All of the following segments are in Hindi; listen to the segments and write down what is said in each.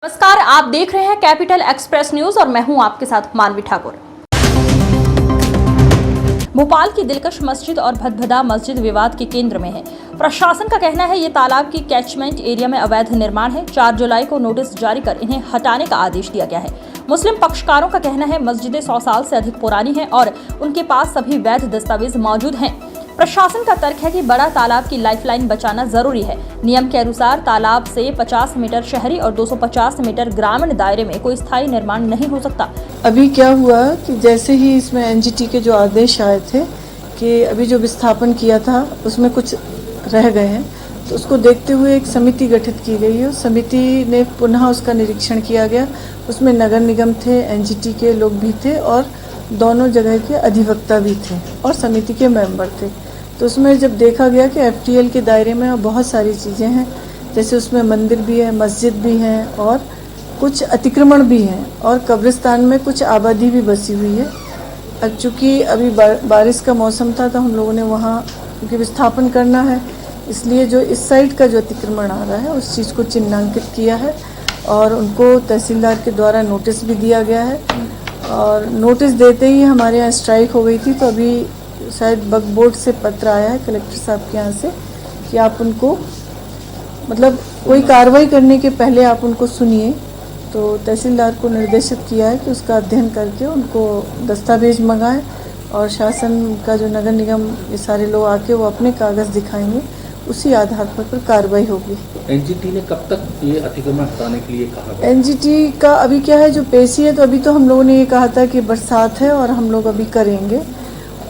नमस्कार, आप देख रहे हैं कैपिटल एक्सप्रेस न्यूज और मैं हूं आपके साथ मानवी ठाकुर। भोपाल की दिलकश मस्जिद और भदभदा मस्जिद विवाद के केंद्र में है। प्रशासन का कहना है ये तालाब की कैचमेंट एरिया में अवैध निर्माण है। 4 जुलाई को नोटिस जारी कर इन्हें हटाने का आदेश दिया गया है। मुस्लिम पक्षकारों का कहना है मस्जिदें 100 साल से अधिक पुरानी हैं और उनके पास सभी वैध दस्तावेज मौजूद हैं। प्रशासन का तर्क है कि बड़ा तालाब की लाइफलाइन बचाना जरूरी है। नियम के अनुसार तालाब से 50 मीटर शहरी और 250 मीटर ग्रामीण दायरे में कोई स्थायी निर्माण नहीं हो सकता। अभी क्या हुआ कि जैसे ही इसमें एनजीटी के जो आदेश आए थे कि अभी जो विस्थापन किया था उसमें कुछ रह गए हैं, तो उसको देखते हुए एक समिति गठित की गई है। समिति ने पुनः उसका निरीक्षण किया गया। उसमें नगर निगम थे, एनजीटी के लोग भी थे और दोनों जगह के अधिवक्ता भी थे और समिति के मेंबर थे। तो उसमें जब देखा गया कि एफटीएल के दायरे में बहुत सारी चीज़ें हैं, जैसे उसमें मंदिर भी है, मस्जिद भी है और कुछ अतिक्रमण भी हैं और कब्रिस्तान में कुछ आबादी भी बसी हुई है। अब चूँकि अभी बारिश का मौसम था तो हम लोगों ने वहाँ क्योंकि विस्थापन करना है, इसलिए जो इस साइड का जो अतिक्रमण आ रहा है उस चीज़ को चिन्हांकित किया है और उनको तहसीलदार के द्वारा नोटिस भी दिया गया है। और नोटिस देते ही हमारे यहाँ स्ट्राइक हो गई थी, तो अभी शायद वक्फ बोर्ड से पत्र आया है कलेक्टर साहब के यहाँ से कि आप उनको मतलब कोई कार्रवाई करने के पहले आप उनको सुनिए। तो तहसीलदार को निर्देशित किया है कि उसका अध्ययन करके उनको दस्तावेज मंगाएं और शासन का जो नगर निगम ये सारे लोग आके वो अपने कागज़ दिखाएंगे, उसी आधार पर कार्रवाई होगी। एनजीटी ने कब तक ये अतिक्रमण हटाने के लिए कहा? एनजीटी का अभी क्या है, जो पेशी है, तो अभी तो हम लोगों ने ये कहा था कि बरसात है और हम लोग अभी करेंगे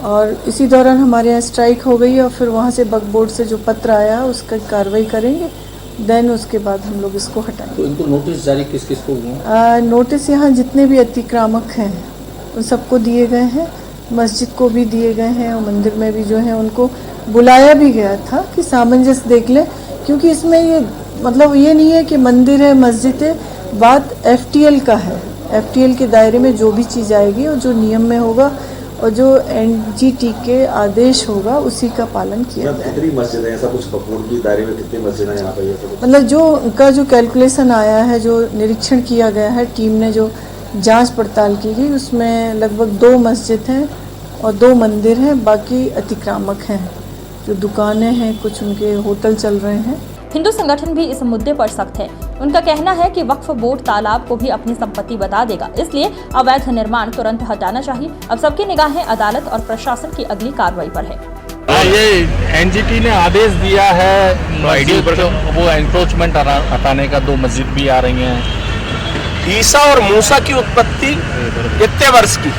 और इसी दौरान हमारे यहाँ स्ट्राइक हो गई और फिर वहाँ से वक्फ बोर्ड से जो पत्र आया उसका कार्रवाई करेंगे, देन उसके बाद हम लोग इसको हटाएंगे। तो इनको नोटिस जारी किस किस को हुआ? नोटिस यहाँ जितने भी अतिक्रामक हैं उन सबको दिए गए हैं, मस्जिद को भी दिए गए हैं और मंदिर में भी जो है उनको बुलाया भी गया था कि सामंजस्य देख लें, क्योंकि इसमें ये मतलब ये नहीं है कि मंदिर है मस्जिद है, बात एफटीएल का है। एफटीएल के दायरे में जो भी चीज़ आएगी और जो नियम में होगा और जो एनजीटी के आदेश होगा उसी का पालन किया जाए। कितनी मस्जिद है, ऐसा कुछ कपूर की दायरे में कितनी मस्जिद है यहाँ पे? मतलब जो उनका जो कैलकुलेशन आया है, जो निरीक्षण किया गया है, टीम ने जो जांच पड़ताल की गई, उसमें लगभग 2 मस्जिद हैं और 2 मंदिर हैं, बाकी अतिक्रामक हैं, जो दुकानें हैं, कुछ उनके होटल चल रहे हैं। हिंदू संगठन भी इस मुद्दे पर सख्त है। उनका कहना है कि वक्फ बोर्ड तालाब को भी अपनी संपत्ति बता देगा, इसलिए अवैध निर्माण तुरंत हटाना चाहिए। अब सबकी निगाहें अदालत और प्रशासन की अगली कार्रवाई पर है। ये एनजीटी ने आदेश दिया है वो एंक्रोचमेंट हटाने का। 2 मस्जिद भी आ रही हैं। ईसा और मूसा की उत्पत्ति कितने वर्ष की?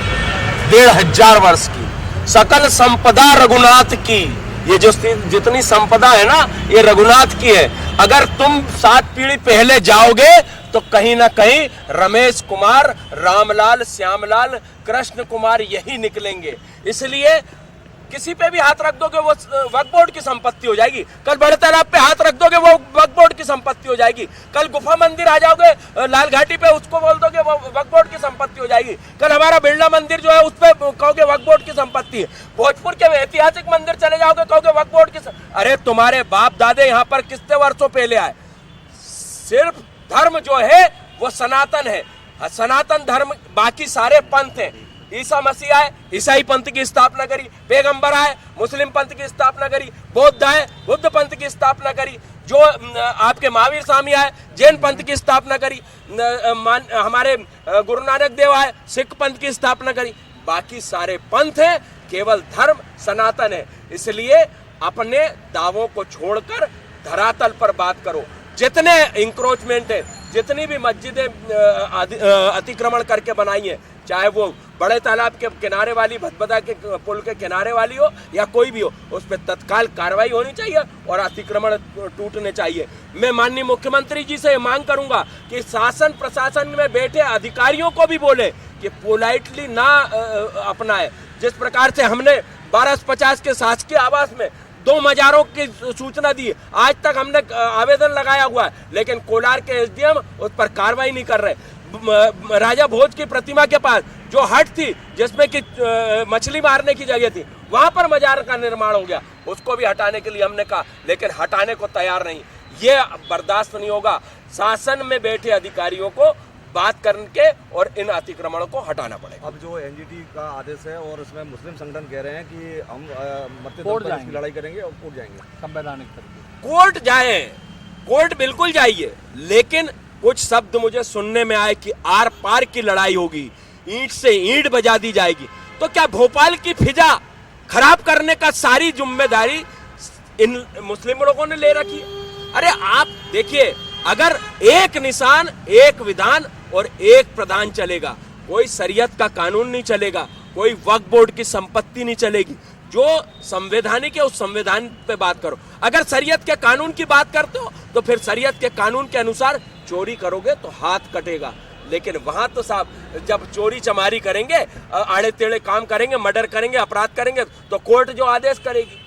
1500 वर्ष की। सकल संपदा रघुनाथ की। ये जो जितनी संपदा है ना, ये रघुनाथ की है। अगर तुम 7 पीढ़ी पहले जाओगे तो कहीं ना कहीं रमेश कुमार, रामलाल, श्यामलाल, कृष्ण कुमार यही निकलेंगे। इसलिए किसी पे भी हाथ रख दोगे वो वक्फ बोर्ड की संपत्ति हो जाएगी। कल बड़े तालाब पे हाथ रख दोगे वो वक्फ बोर्ड की संपत्ति हो जाएगी। कल गुफा मंदिर आ जाओगे लाल घाटी पे, उसको बोल दोगे वो वक्फ बोर्ड की संपत्ति हो जाएगी। कल हमारा बिरला मंदिर जो है उस पे कहोगे वक्फ बोर्ड की संपत्ति है। भोजपुर के ऐतिहासिक मंदिर चले जाओगे कहोगे वक्फ बोर्ड की। अरे तुम्हारे बाप दादे यहाँ पर कितने वर्षों पहले आए। सिर्फ धर्म जो है वो सनातन है, सनातन धर्म, बाकी सारे पंथ है। ईसा मसीह आए, ईसाई पंथ की स्थापना करी। पैगंबर आए, मुस्लिम पंथ की स्थापना करी। बुद्ध आए, बुद्ध पंथ की स्थापना करी। जो आपके महावीर स्वामी आए, जैन पंथ की स्थापना करी। हमारे गुरु नानक देव आए, सिख पंथ की स्थापना करी। बाकी सारे पंथ हैं, केवल धर्म सनातन है। इसलिए अपने दावों को छोड़कर धरातल पर बात करो। जितने इंक्रोचमेंट है, जितनी भी मस्जिदें अतिक्रमण करके बनाई है, चाहे वो बड़े तालाब के किनारे वाली, भदभदा के पुल के किनारे वाली हो या कोई भी हो, उस पर तत्काल कार्रवाई होनी चाहिए और अतिक्रमण टूटने चाहिए। मैं माननीय मुख्यमंत्री जी से मांग करूंगा कि शासन प्रशासन में बैठे अधिकारियों को भी बोले कि पोलाइटली ना अपनाए। जिस प्रकार से हमने 1250 के शासकीय आवास में 2 मजारों की सूचना दी, आज तक हमने आवेदन लगाया हुआ है, लेकिन कोलार के एसडीएम उस पर कार्रवाई नहीं कर रहे। राजा भोज की प्रतिमा के पास जो हट थी जिसमें कि मछली मारने की जगह थी, वहां पर मजार का निर्माण हो गया, उसको भी हटाने के लिए हमने कहा, लेकिन हटाने को तैयार नहीं। ये बर्दाश्त नहीं होगा। शासन में बैठे अधिकारियों को बात करके और इन अतिक्रमणों को हटाना पड़ेगा। अब जो एनजीटी का आदेश है और उसमें मुस्लिम संगठन कह रहे हैं कि हम मरते दम कोर्ट पर इसकी जाएंगे। लड़ाई करेंगे और कोर्ट जाएंगे। संवैधानिक तरीके कोर्ट जाए, कोर्ट बिल्कुल जाइए, लेकिन कुछ शब्द मुझे सुनने में आए कि आर पार की लड़ाई होगी, ईंट से ईंट बजा दी जाएगी। तो क्या भोपाल की फिजा खराब करने का सारी जिम्मेदारी इन मुस्लिम लोगों ने ले रखी है? अरे आप देखिए, अगर एक निशान, एक विधान और एक प्रधान चलेगा, कोई शरीयत का कानून नहीं चलेगा, कोई वक्फ बोर्ड की संपत्ति नहीं चलेगी। जो संवैधानिक है उस संविधान पे बात करो। अगर शरीयत के कानून की बात करते हो तो फिर शरीयत के कानून के अनुसार चोरी करोगे तो हाथ कटेगा। लेकिन वहां तो साहब जब चोरी चमारी करेंगे, आड़े टेढ़े काम करेंगे, मर्डर करेंगे, अपराध करेंगे तो कोर्ट जो आदेश करेगी।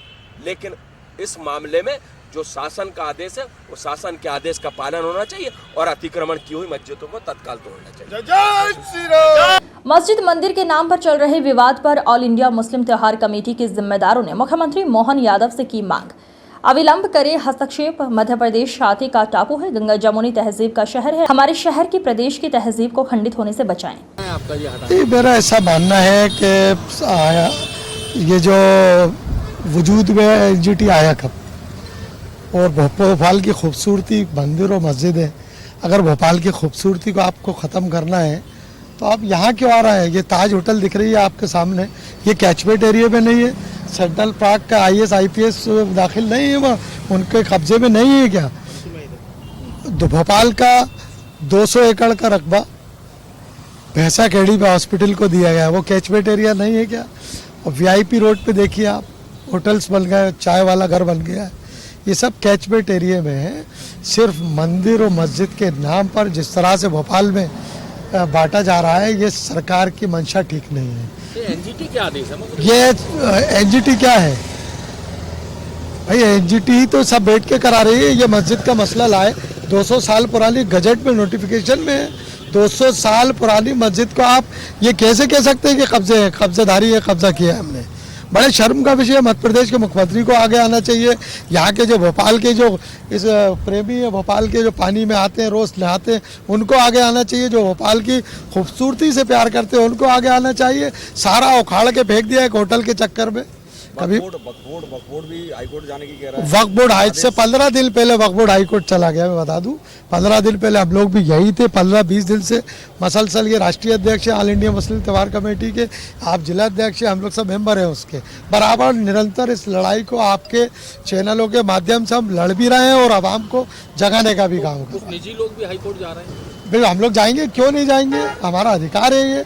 लेकिन इस मामले में जो शासन का आदेश है वो शासन के आदेश का पालन होना चाहिए और अतिक्रमण की हुई मस्जिदों को तत्काल तोड़ना चाहिए। मस्जिद मंदिर के नाम पर चल रहे विवाद पर ऑल इंडिया मुस्लिम त्योहार कमेटी के जिम्मेदारों ने मुख्यमंत्री मोहन यादव से की मांग। अविलंब करे हस्तक्षेप। मध्य प्रदेश शांति का टापू है, गंगा जमुनी तहजीब का शहर है। हमारे शहर की प्रदेश की तहजीब को खंडित होने से बचाएं। मेरा ऐसा मानना है कि ये जो वजूद में एनजीटी आया कब, और भोपाल की खूबसूरती मंदिर और मस्जिद है, अगर भोपाल की खूबसूरती को आपको ख़त्म करना है तो आप यहाँ क्यों आ रहे हैं? ये ताज होटल दिख रही है आपके सामने, ये कैचमेंट एरिया में नहीं है? सेंट्रल पार्क का IAS IPS दाखिल नहीं है, वह उनके कब्जे में नहीं है क्या? भोपाल का 200 एकड़ का रकबा भैंसा खेड़ी पे हॉस्पिटल को दिया गया, वो कैचमेंट एरिया नहीं है क्या? और VIP रोड पे देखिए आप, होटल्स बन गए, चाय वाला घर बन गया है, ये सब कैचमेंट एरिया में है। सिर्फ मंदिर और मस्जिद के नाम पर जिस तरह से भोपाल में बांटा जा रहा है, ये सरकार की मंशा ठीक नहीं है। एनजीटी क्या आदेश है? ये एनजीटी क्या है भाई? एनजीटी तो सब बैठ के करा रही है। ये मस्जिद का मसला लाए, 200 साल पुरानी, गजट में नोटिफिकेशन में है, 200 साल पुरानी मस्जिद को आप ये कैसे कह सकते हैं कि कब्जे है, कब्जेदारी है, कब्जा किया है हमने? बड़े शर्म का विषय है। मध्य प्रदेश के मुख्यमंत्री को आगे आना चाहिए। यहाँ के जो भोपाल के जो इस प्रेमी है, भोपाल के जो पानी में आते हैं, रोज नहाते हैं, उनको आगे आना चाहिए। जो भोपाल की खूबसूरती से प्यार करते हैं उनको आगे आना चाहिए। सारा उखाड़ के फेंक दिया एक होटल के चक्कर में। कभी वक्फ बोर्ड भी हाईकोर्ट जाने की कह रहा है। वक्फ बोर्ड हाई से 15 दिन पहले वक्फ बोर्ड हाईकोर्ट चला गया। मैं बता दूं, 15 दिन पहले हम लोग भी यही थे। 15-20 दिन से मसलसल ये राष्ट्रीय अध्यक्ष है ऑल इंडिया मुस्लिम त्योहार कमेटी के, आप जिला अध्यक्ष हैं, हम लोग सब मेंबर हैं उसके। बराबर निरंतर इस लड़ाई को आपके चैनलों के माध्यम से हम लड़ भी रहे हैं और आवाम को जगाने का भी काम कर रहे हैं। निजी लोग भी हाईकोर्ट जा रहे हैं। बिल्कुल, हम लोग जाएंगे, क्यों नहीं जाएंगे? हमारा अधिकार है ये।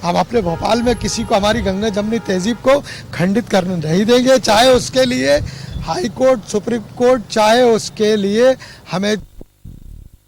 हम अपने भोपाल में किसी को हमारी गंगा जमुनी तहजीब को खंडित करने नहीं देंगे, चाहे उसके लिए हाई कोर्ट, सुप्रीम कोर्ट, चाहे उसके लिए हमें